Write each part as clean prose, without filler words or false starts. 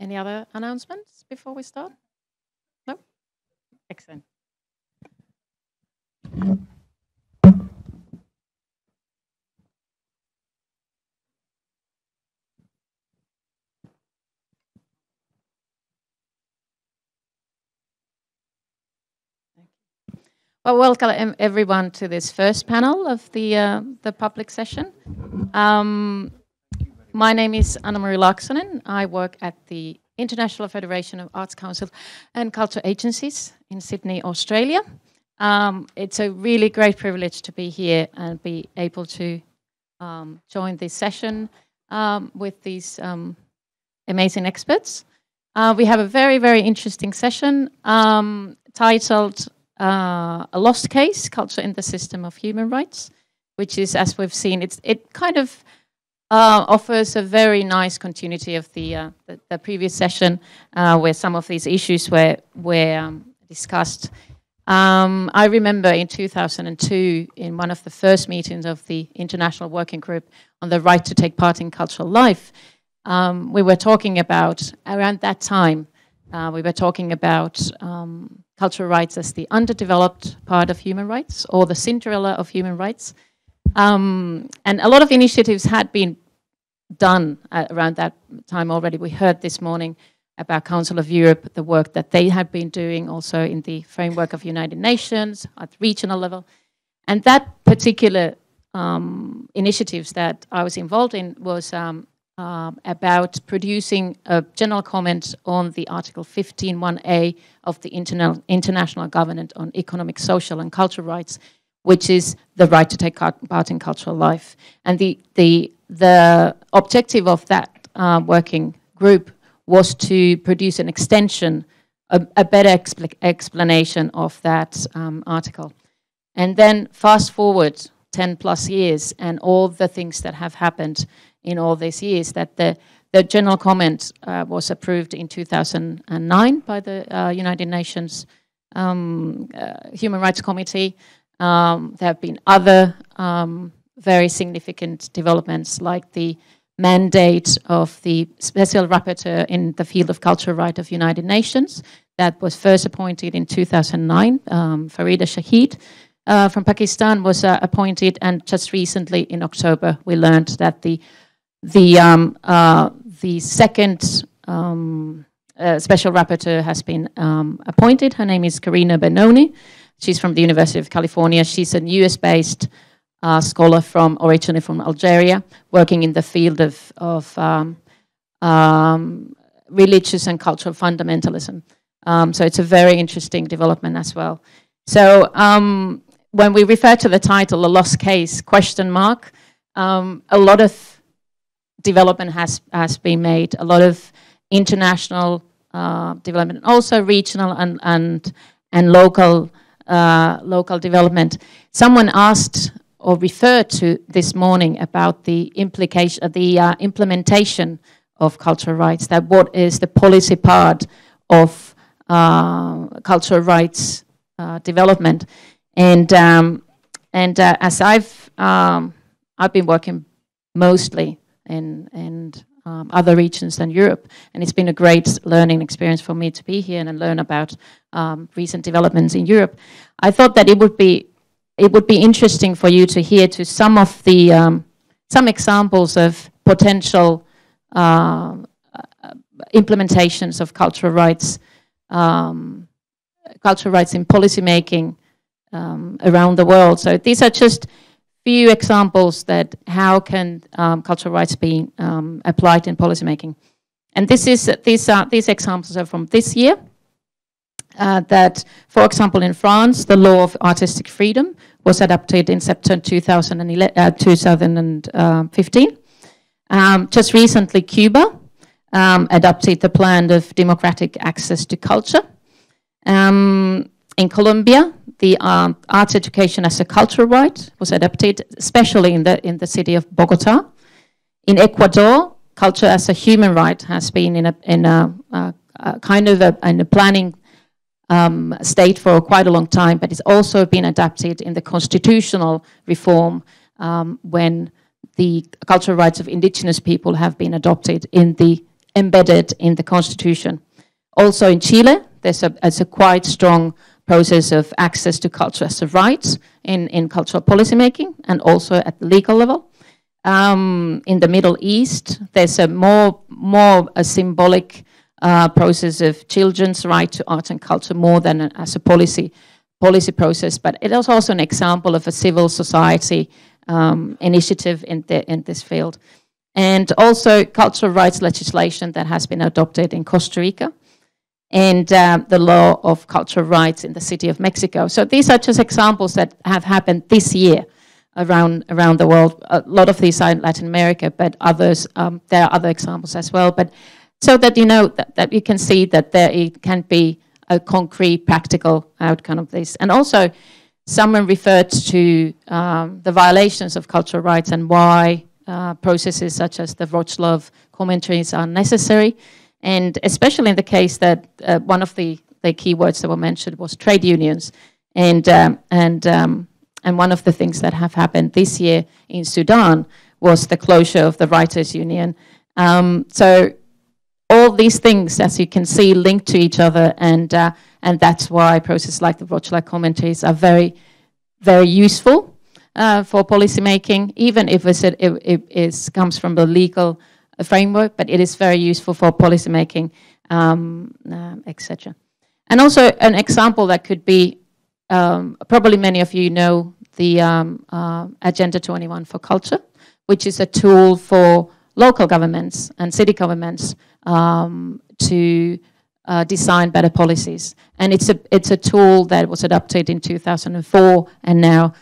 Any other announcements before we start? No? Excellent. Well, welcome everyone to this first panel of the public session. My name is Anna-Marie Laaksonen. I work at the International Federation of Arts Council and Culture Agencies in Sydney, Australia. It's a really great privilege to be here and be able to join this session with these amazing experts. We have a very, very interesting session titled A Lost Case, Culture in the System of Human Rights, which is, as we've seen, it kind of offers a very nice continuity of the previous session where some of these issues were discussed. I remember in 2002, in one of the first meetings of the International Working Group on the right to take part in cultural life, we were talking about, around that time, we were talking about cultural rights as the underdeveloped part of human rights, or the Cinderella of human rights. And a lot of initiatives had been done around that time already. We heard this morning about Council of Europe, the work that they have been doing also in the framework of United Nations at regional level. And that particular initiatives that I was involved in was about producing a general comment on the Article 15.1a of the International Covenant on Economic, Social and Cultural Rights, which is the right to take part in cultural life. And the objective of that working group was to produce an extension, a better explanation of that article. And then fast forward 10 plus years and all the things that have happened in all these years, that the general comment was approved in 2009 by the United Nations Human Rights Committee. There have been other very significant developments, like the mandate of the Special Rapporteur in the field of cultural right of United Nations that was first appointed in 2009. Farida Shahid from Pakistan was appointed, and just recently in October we learned that the second Special Rapporteur has been appointed. Her name is Karina Benoni. She's from the University of California. She's a US-based scholar originally from Algeria, working in the field of religious and cultural fundamentalism. So it's a very interesting development as well. So when we refer to the title, A Lost Case, question mark, a lot of development has been made, a lot of international development, also regional and local development. Someone asked or referred to this morning about the implementation of cultural rights, that what is the policy part of cultural rights development. And as I've been working mostly in other regions than Europe, and it's been a great learning experience for me to be here and learn about recent developments in Europe. I thought that it would be interesting for you to hear to some of the some examples of potential implementations of cultural rights in policy making around the world. So these are just few examples that how can cultural rights be applied in policymaking. And these examples are from this year. That, for example, in France, the law of artistic freedom was adopted in September 2015. Just recently, Cuba adopted the plan of democratic access to culture. In Colombia, the arts education as a cultural right was adopted, especially in the city of Bogota. In Ecuador, culture as a human right has been in a planning state for quite a long time, but it's also been adapted in the constitutional reform when the cultural rights of indigenous people have been adopted in the embedded in the constitution. Also in Chile, there's a quite strong process of access to culture as a right in cultural policymaking and also at the legal level. In the Middle East, there's a more a symbolic process of children's right to art and culture more than as a policy process, but it is also an example of a civil society initiative in this field. And also cultural rights legislation that has been adopted in Costa Rica, and the law of cultural rights in the city of Mexico. So these are just examples that have happened this year around the world. A lot of these are in Latin America, but others, there are other examples as well. But so that you know that you can see that there can be a concrete, practical outcome of this. And also, someone referred to the violations of cultural rights and why processes such as the Wroclaw commentaries are necessary. And especially in the case that one of the keywords that were mentioned was trade unions. And one of the things that have happened this year in Sudan was the closure of the Writers' Union. So all these things, as you can see, link to each other, and that's why processes like the Wroclaw commentaries are very, very useful for policymaking, even if it comes from the legal framework, but it is very useful for policymaking, etc. And also an example that could be, probably many of you know the Agenda 21 for Culture, which is a tool for local governments and city governments to design better policies. And it's a tool that was adopted in 2004 and now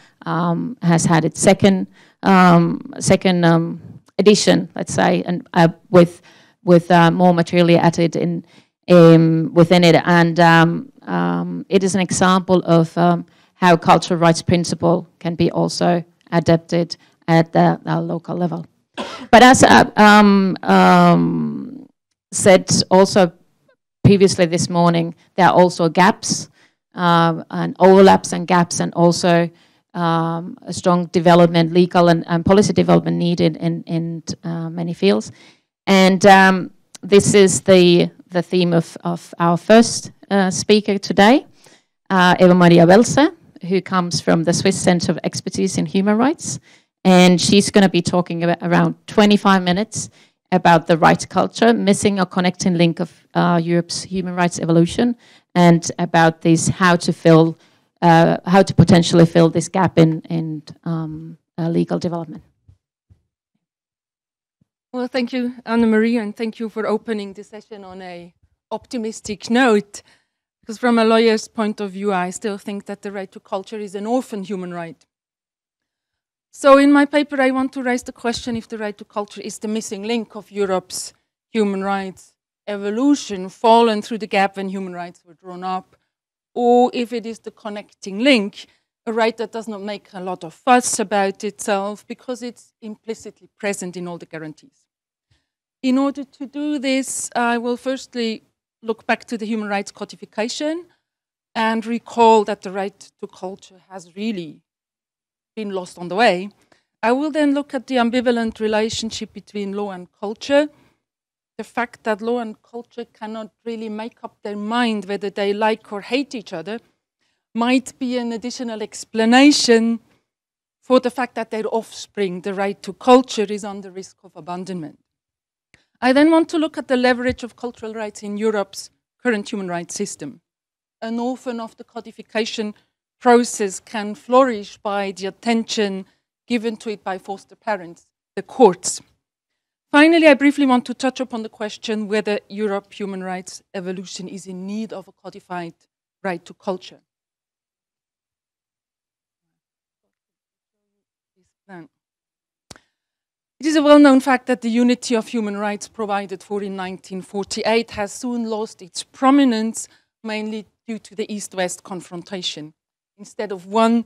has had its second edition, let's say, and with more materially added within it. And it is an example of how cultural rights principle can be also adapted at the local level. But as said also previously this morning, there are also gaps and overlaps and gaps, and also a strong development, legal and policy development needed in many fields. And this is the theme of our first speaker today, Eva Maria Belser, who comes from the Swiss Center of Expertise in Human Rights. And she's going to be talking about around 25 minutes about the rights culture, missing or connecting link of Europe's human rights evolution, and about this, how to potentially fill this gap in legal development. Well, thank you, Anna-Maria, and thank you for opening the session on an optimistic note. Because from a lawyer's point of view, I still think that the right to culture is an orphan human right. So in my paper, I want to raise the question if the right to culture is the missing link of Europe's human rights evolution, fallen through the gap when human rights were drawn up, or if it is the connecting link, a right that does not make a lot of fuss about itself because it's implicitly present in all the guarantees. In order to do this, I will firstly look back to the human rights codification and recall that the right to culture has really been lost on the way. I will then look at the ambivalent relationship between law and culture, the fact that law and culture cannot really make up their mind whether they like or hate each other might be an additional explanation for the fact that their offspring, the right to culture, is under risk of abandonment. I then want to look at the leverage of cultural rights in Europe's current human rights system. An orphan of the codification process can flourish by the attention given to it by foster parents, the courts. Finally, I briefly want to touch upon the question whether Europe's human rights evolution is in need of a codified right to culture. It is a well-known fact that the unity of human rights provided for in 1948 has soon lost its prominence, mainly due to the East-West confrontation. Instead of one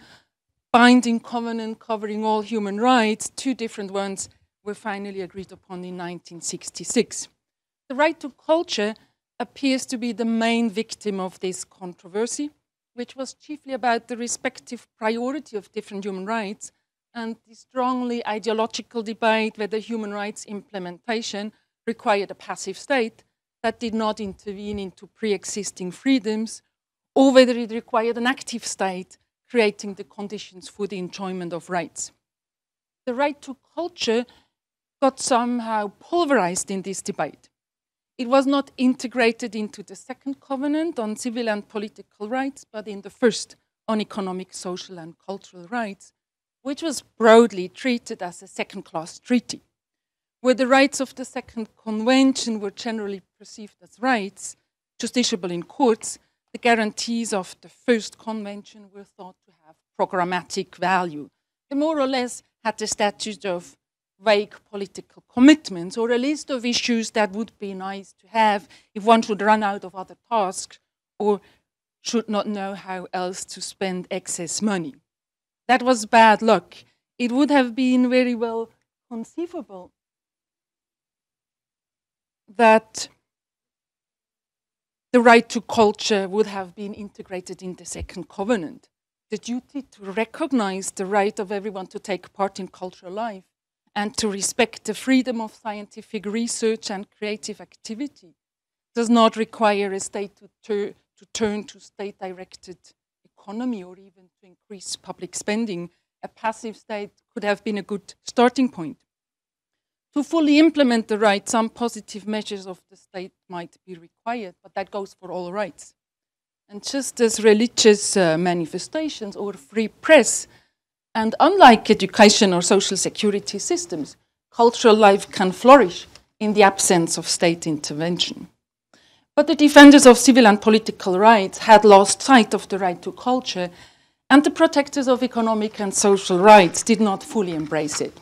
binding covenant covering all human rights, two different ones were finally agreed upon in 1966. The right to culture appears to be the main victim of this controversy, which was chiefly about the respective priority of different human rights and the strongly ideological debate whether human rights implementation required a passive state that did not intervene into pre-existing freedoms, or whether it required an active state creating the conditions for the enjoyment of rights. The right to culture got somehow pulverized in this debate. It was not integrated into the second covenant on civil and political rights, but in the first on economic, social, and cultural rights, which was broadly treated as a second-class treaty. Where the rights of the Second Convention were generally perceived as rights, justiciable in courts, the guarantees of the First Convention were thought to have programmatic value. They more or less had the status of vague political commitments or a list of issues that would be nice to have if one should run out of other tasks or should not know how else to spend excess money. That was bad luck. It would have been very well conceivable that the right to culture would have been integrated in the Second Covenant. The duty to recognize the right of everyone to take part in cultural life and to respect the freedom of scientific research and creative activity does not require a state to turn to state-directed economy or even to increase public spending. A passive state could have been a good starting point. To fully implement the right, some positive measures of the state might be required, but that goes for all rights. And just as religious manifestations or free press, and unlike education or social security systems, cultural life can flourish in the absence of state intervention. But the defenders of civil and political rights had lost sight of the right to culture, and the protectors of economic and social rights did not fully embrace it.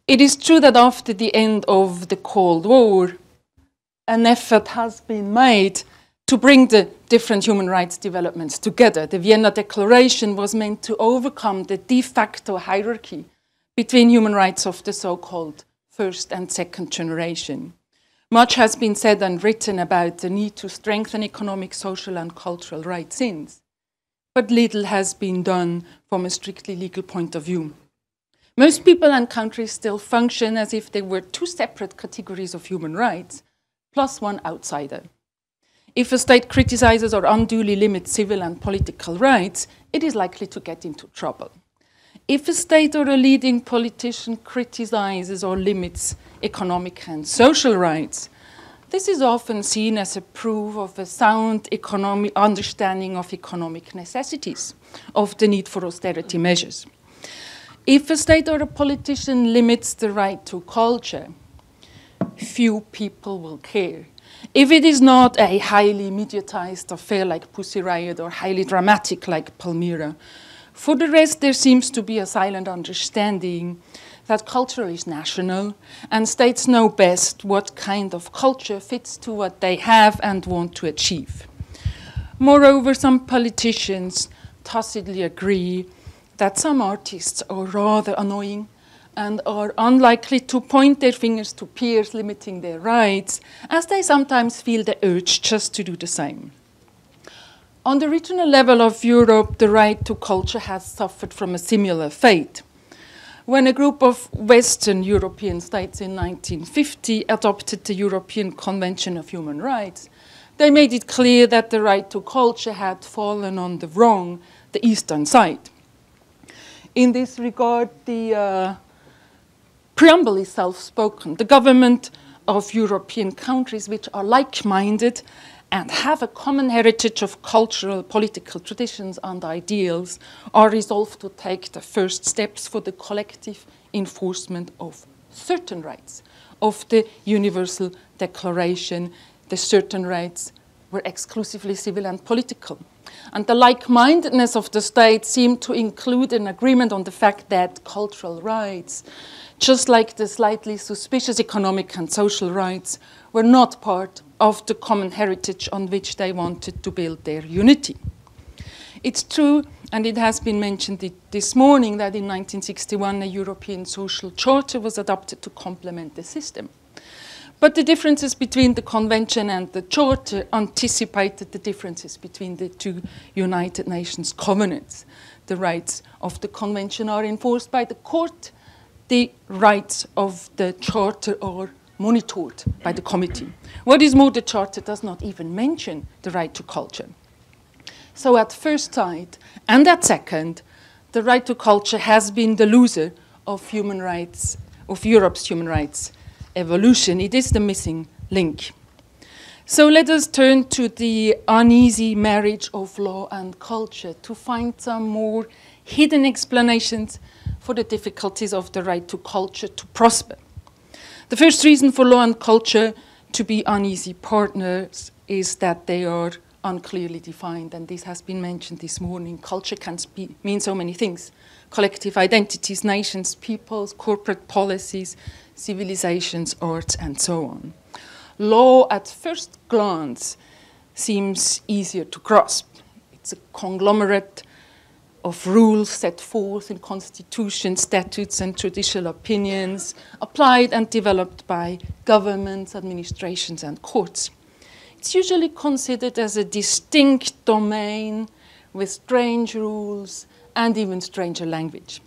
It is true that after the end of the Cold War, an effort has been made to bring the different human rights developments together. The Vienna Declaration was meant to overcome the de facto hierarchy between human rights of the so-called first and second generation. Much has been said and written about the need to strengthen economic, social, and cultural rights since, but little has been done from a strictly legal point of view. Most people and countries still function as if they were two separate categories of human rights, plus one outsider. If a state criticizes or unduly limits civil and political rights, it is likely to get into trouble. If a state or a leading politician criticizes or limits economic and social rights, this is often seen as a proof of a sound understanding of economic necessities, of the need for austerity measures. If a state or a politician limits the right to culture, few people will care. If it is not a highly mediatized affair like Pussy Riot or highly dramatic like Palmyra, for the rest there seems to be a silent understanding that culture is national and states know best what kind of culture fits to what they have and want to achieve. Moreover, some politicians tacitly agree that some artists are rather annoying and are unlikely to point their fingers to peers limiting their rights, as they sometimes feel the urge just to do the same. On the regional level of Europe, the right to culture has suffered from a similar fate. When a group of Western European states in 1950 adopted the European Convention of Human Rights, they made it clear that the right to culture had fallen on the eastern side. In this regard, the preamble is self-spoken. The government of European countries which are like-minded and have a common heritage of cultural, political traditions and ideals are resolved to take the first steps for the collective enforcement of certain rights of the Universal Declaration. The certain rights were exclusively civil and political. And the like-mindedness of the state seemed to include an agreement on the fact that cultural rights, just like the slightly suspicious economic and social rights, were not part of the common heritage on which they wanted to build their unity. It's true, and it has been mentioned this morning, that in 1961 a European Social Charter was adopted to complement the system. But the differences between the Convention and the Charter anticipated the differences between the two United Nations covenants. The rights of the Convention are enforced by the court. The rights of the Charter are monitored by the committee. What is more, the Charter does not even mention the right to culture. So at first sight, and at second, the right to culture has been the loser of human rights, of Europe's human rights evolution. It is the missing link. So let us turn to the uneasy marriage of law and culture to find some more hidden explanations for the difficulties of the right to culture to prosper. The first reason for law and culture to be uneasy partners is that they are unclearly defined, and this has been mentioned this morning. Culture can mean so many things: collective identities, nations, peoples, corporate policies, civilizations, arts, and so on. Law, at first glance, seems easier to grasp. It's a conglomerate of rules set forth in constitutions, statutes, and judicial opinions, applied and developed by governments, administrations, and courts. It's usually considered as a distinct domain with strange rules and even stranger language.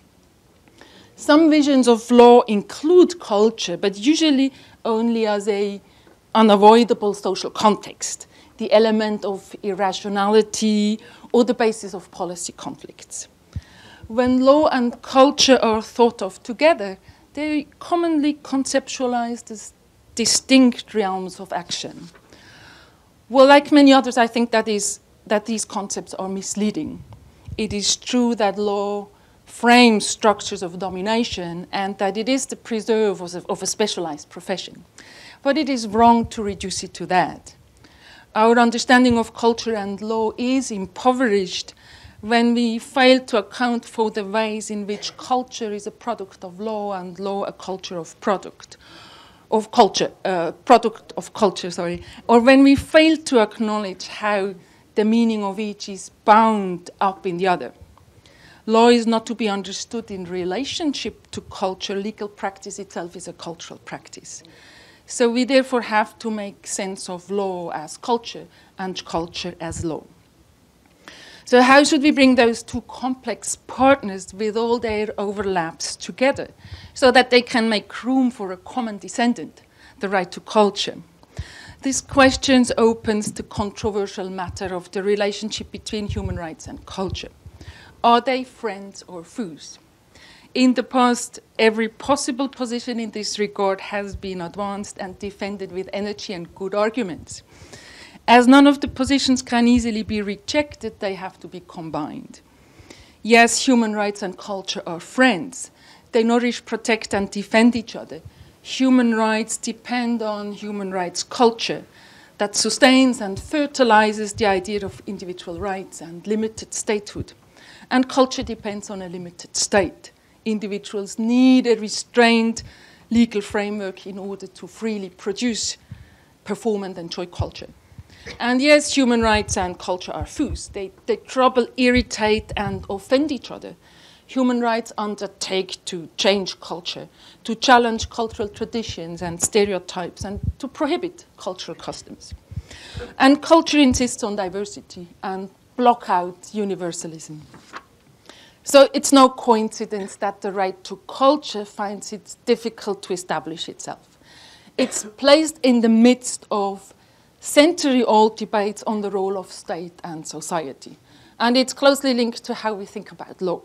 Some visions of law include culture, but usually only as an unavoidable social context, the element of irrationality or the basis of policy conflicts. When law and culture are thought of together, they commonly conceptualized as distinct realms of action. Well, like many others, I think that these concepts are misleading. It is true that law frames structures of domination and that it is the preserve of a specialized profession. But it is wrong to reduce it to that. Our understanding of culture and law is impoverished when we fail to account for the ways in which culture is a product of law and law a culture of product of culture, or when we fail to acknowledge how the meaning of each is bound up in the other. Law is not to be understood in relationship to culture. Legal practice itself is a cultural practice. So we therefore have to make sense of law as culture and culture as law. So how should we bring those two complex partners with all their overlaps together so that they can make room for a common descendant, the right to culture? This question opens the controversial matter of the relationship between human rights and culture. Are they friends or foes? In the past, every possible position in this regard has been advanced and defended with energy and good arguments. As none of the positions can easily be rejected, they have to be combined. Yes, human rights and culture are friends. They nourish, protect, and defend each other. Human rights depend on human rights culture that sustains and fertilizes the idea of individual rights and limited statehood. And culture depends on a limited state. Individuals need a restrained legal framework in order to freely produce, perform, and enjoy culture. And yes, human rights and culture are foes. They trouble, irritate, and offend each other. Human rights undertake to change culture, to challenge cultural traditions and stereotypes, and to prohibit cultural customs. And culture insists on diversity and block out universalism. So it's no coincidence that the right to culture finds it difficult to establish itself. It's placed in the midst of century-old debates on the role of state and society. And it's closely linked to how we think about law.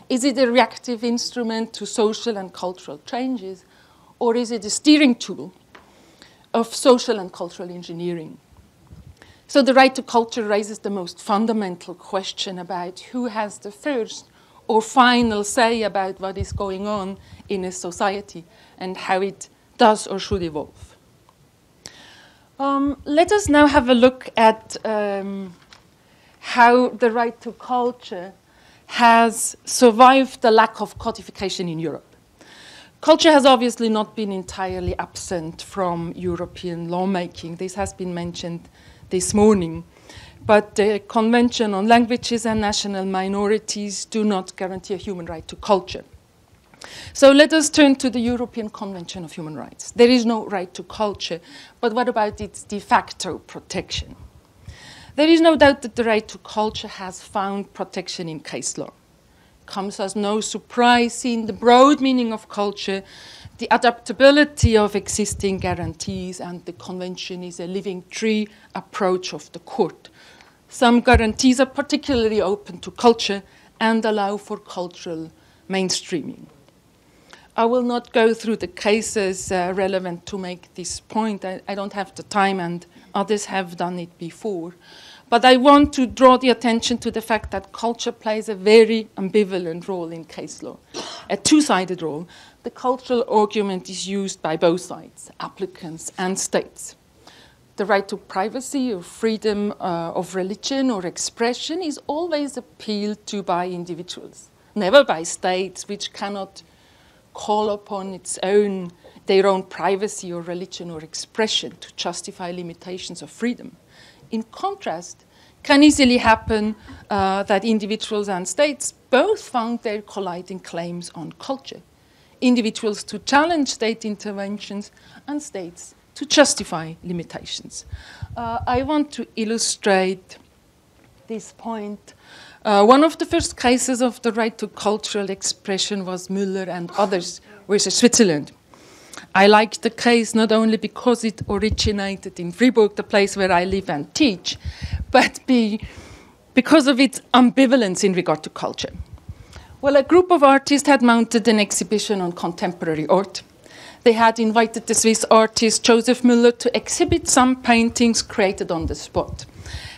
Is it a reactive instrument to social and cultural changes, or is it a steering tool of social and cultural engineering? So the right to culture raises the most fundamental question about who has the first or final say about what is going on in a society and how it does or should evolve. Let us now have a look at how the right to culture has survived the lack of codification in Europe. Culture has obviously not been entirely absent from European lawmaking. This has been mentioned this morning. But the Convention on Languages and National Minorities do not guarantee a human right to culture. So let us turn to the European Convention of Human Rights. There is no right to culture, but what about its de facto protection? There is no doubt that the right to culture has found protection in case law. Comes as no surprise, seeing the broad meaning of culture, the adaptability of existing guarantees and the convention is a living tree approach of the court. Some guarantees are particularly open to culture and allow for cultural mainstreaming. I will not go through the cases relevant to make this point. I don't have the time, and others have done it before. But I want to draw the attention to the fact that culture plays a very ambivalent role in case law, a two-sided role. The cultural argument is used by both sides, applicants and states. The right to privacy or freedom of religion or expression is always appealed to by individuals, never by states, which cannot call upon their own privacy or religion or expression to justify limitations of freedom. In contrast, can easily happen that individuals and states both found their colliding claims on culture. Individuals to challenge state interventions and states to justify limitations. I want to illustrate this point. One of the first cases of the right to cultural expression was Müller and others versus Switzerland. I like the case not only because it originated in Fribourg, the place where I live and teach, but because of its ambivalence in regard to culture. Well, a group of artists had mounted an exhibition on contemporary art. They had invited the Swiss artist Joseph Müller to exhibit some paintings created on the spot.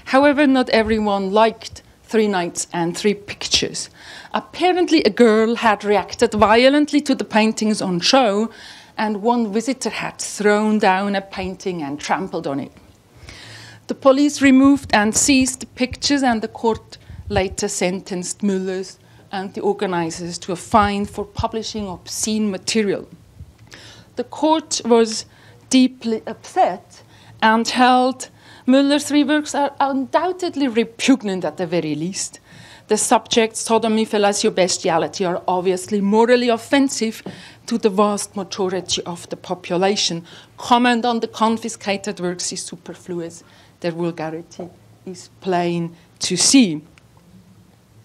However, not everyone liked 3 Nights and 3 Pictures. Apparently, a girl had reacted violently to the paintings on show, and one visitor had thrown down a painting and trampled on it. The police removed and seized the pictures, and the court later sentenced Müllers and the organizers to a fine for publishing obscene material. The court was deeply upset and held Müller's 3 works are undoubtedly repugnant at the very least. The subjects, sodomy, fellatio, bestiality, are obviously morally offensive to the vast majority of the population. Comment on the confiscated works is superfluous. Their vulgarity is plain to see.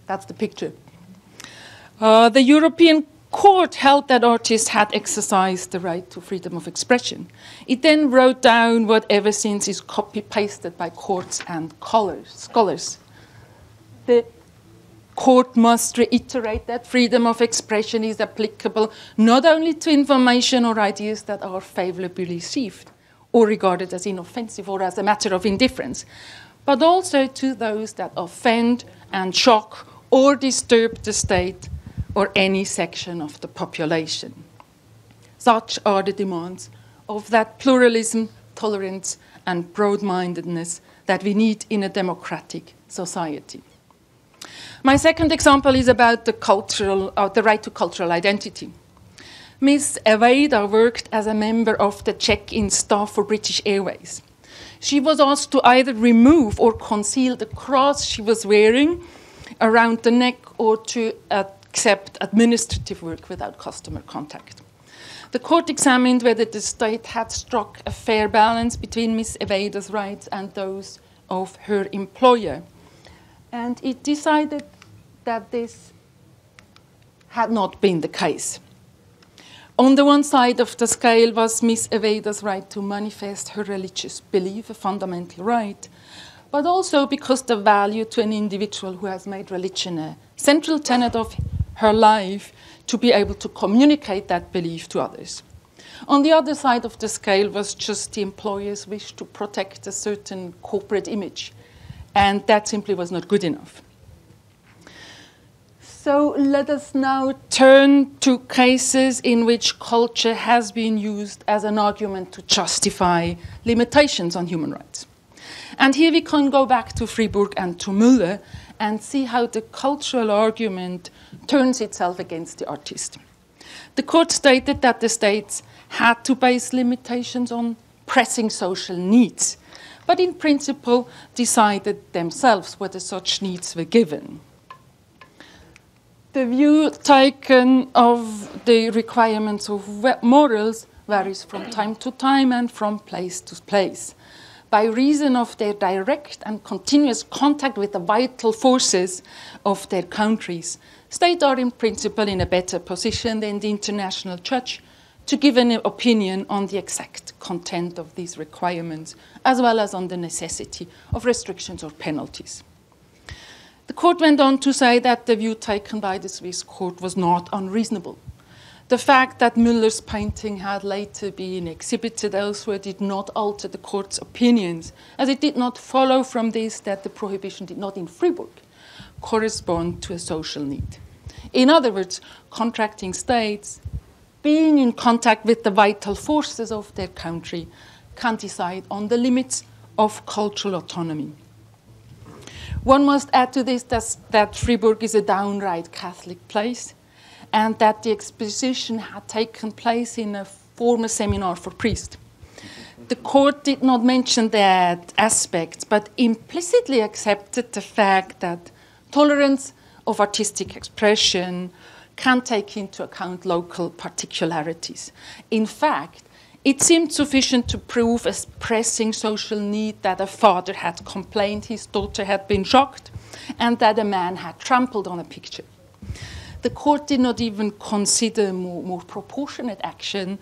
That's the picture. The European Court held that artists had exercised the right to freedom of expression. It then wrote down what ever since is copy-pasted by courts and scholars. The court must reiterate that freedom of expression is applicable not only to information or ideas that are favorably received or regarded as inoffensive or as a matter of indifference, but also to those that offend and shock or disturb the state or any section of the population. Such are the demands of that pluralism, tolerance, and broad-mindedness that we need in a democratic society. My second example is about the right to cultural identity. Miss Evada worked as a member of the check-in staff for British Airways. She was asked to either remove or conceal the cross she was wearing around the neck or to accept administrative work without customer contact. The court examined whether the state had struck a fair balance between Miss Evada's rights and those of her employer. And it decided that this had not been the case. On the one side of the scale was Miss Evada's right to manifest her religious belief, a fundamental right, but also because the value to an individual who has made religion a central tenet of her life to be able to communicate that belief to others. On the other side of the scale was just the employer's wish to protect a certain corporate image, and that simply was not good enough. So let us now turn to cases in which culture has been used as an argument to justify limitations on human rights. And here we can go back to Fribourg and to Müller and see how the cultural argument turns itself against the artist. The court stated that the states had to base limitations on pressing social needs, but in principle decided themselves whether such needs were given. The view taken of the requirements of morals varies from time to time and from place to place. By reason of their direct and continuous contact with the vital forces of their countries, states are in principle in a better position than the international judge to give an opinion on the exact content of these requirements, as well as on the necessity of restrictions or penalties. The court went on to say that the view taken by the Swiss court was not unreasonable. The fact that Müller's painting had later been exhibited elsewhere did not alter the court's opinions, as it did not follow from this that the prohibition did not in Fribourg correspond to a social need. In other words, contracting states, being in contact with the vital forces of their country, can decide on the limits of cultural autonomy. One must add to this that Fribourg is a downright Catholic place, and that the exposition had taken place in a former seminar for priests. The court did not mention that aspect, but implicitly accepted the fact that tolerance of artistic expression can take into account local particularities. In fact, it seemed sufficient to prove a pressing social need that a father had complained his daughter had been shocked and that a man had trampled on a picture. The court did not even consider more proportionate action,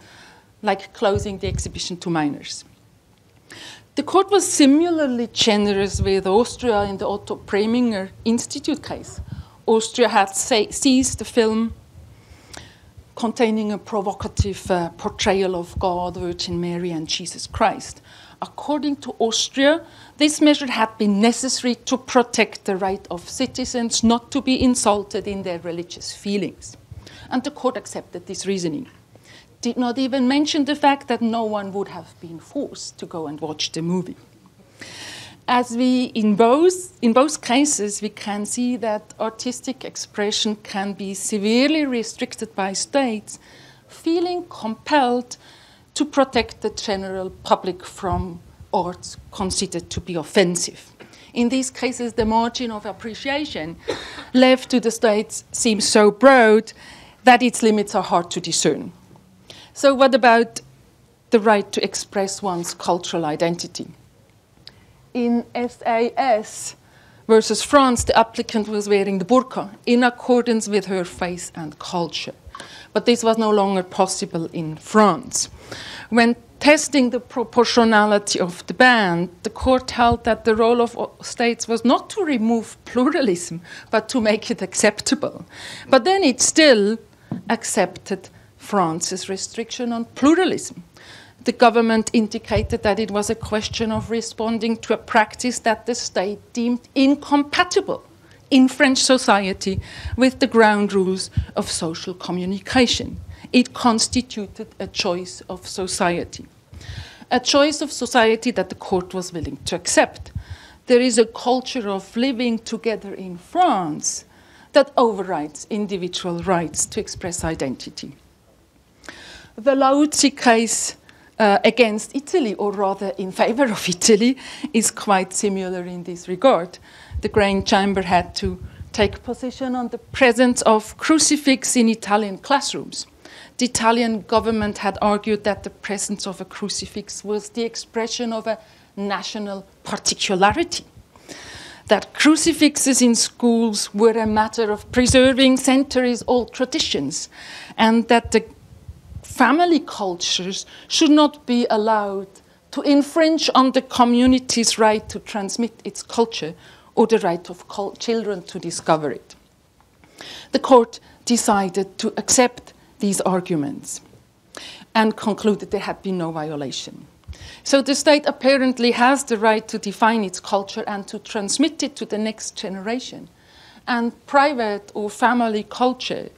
like closing the exhibition to minors. The court was similarly generous with Austria in the Otto Preminger Institute case. Austria had seized the film containing a provocative portrayal of God, Virgin Mary, and Jesus Christ. According to Austria, this measure had been necessary to protect the right of citizens not to be insulted in their religious feelings. And the court accepted this reasoning. Did not even mention the fact that no one would have been forced to go and watch the movie. As in both cases, we can see that artistic expression can be severely restricted by states, feeling compelled to protect the general public from arts considered to be offensive. In these cases, the margin of appreciation left to the states seems so broad that its limits are hard to discern. So what about the right to express one's cultural identity? In SAS versus France, the applicant was wearing the burqa in accordance with her faith and culture. But this was no longer possible in France. When testing the proportionality of the ban, the court held that the role of states was not to remove pluralism, but to make it acceptable. But then it still accepted France's restriction on pluralism. The government indicated that it was a question of responding to a practice that the state deemed incompatible in French society with the ground rules of social communication. It constituted a choice of society. A choice of society that the court was willing to accept. There is a culture of living together in France that overrides individual rights to express identity. The Lauzzi case against Italy, or rather in favor of Italy, is quite similar in this regard. The Grand Chamber had to take position on the presence of crucifix in Italian classrooms. The Italian government had argued that the presence of a crucifix was the expression of a national particularity, that crucifixes in schools were a matter of preserving centuries-old traditions, and that the family cultures should not be allowed to infringe on the community's right to transmit its culture or the right of children to discover it. The court decided to accept these arguments and concluded there had been no violation. So the state apparently has the right to define its culture and to transmit it to the next generation. And private or family culture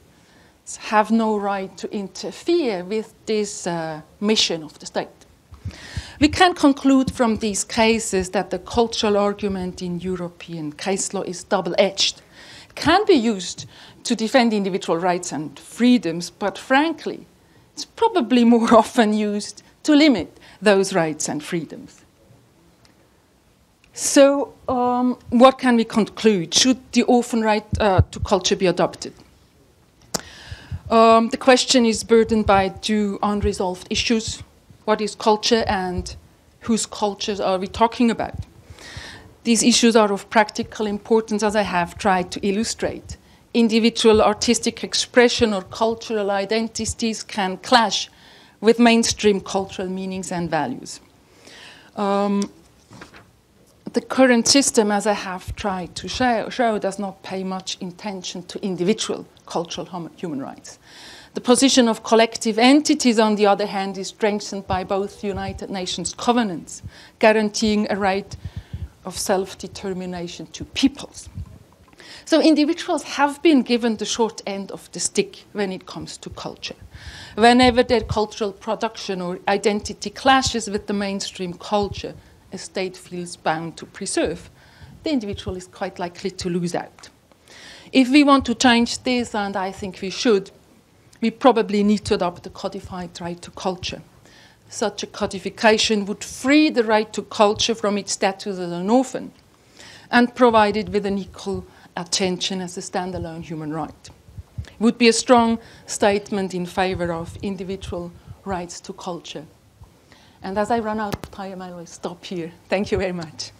have no right to interfere with this mission of the state. We can conclude from these cases that the cultural argument in European case law is double-edged. It can be used to defend individual rights and freedoms, but frankly, it's probably more often used to limit those rights and freedoms. So what can we conclude? Should the orphan right to culture be adopted? The question is burdened by two unresolved issues. What is culture and whose cultures are we talking about? These issues are of practical importance, as I have tried to illustrate. Individual artistic expression or cultural identities can clash with mainstream cultural meanings and values. The current system, as I have tried to show, does not pay much attention to individual cultural human rights. The position of collective entities, on the other hand, is strengthened by both the United Nations covenants, guaranteeing a right of self-determination to peoples. So individuals have been given the short end of the stick when it comes to culture. Whenever their cultural production or identity clashes with the mainstream culture a state feels bound to preserve, the individual is quite likely to lose out. If we want to change this, and I think we should, we probably need to adopt a codified right to culture. Such a codification would free the right to culture from its status as an orphan and provide it with an equal attention as a standalone human right. It would be a strong statement in favor of individual rights to culture. And as I run out of time, I will stop here. Thank you very much.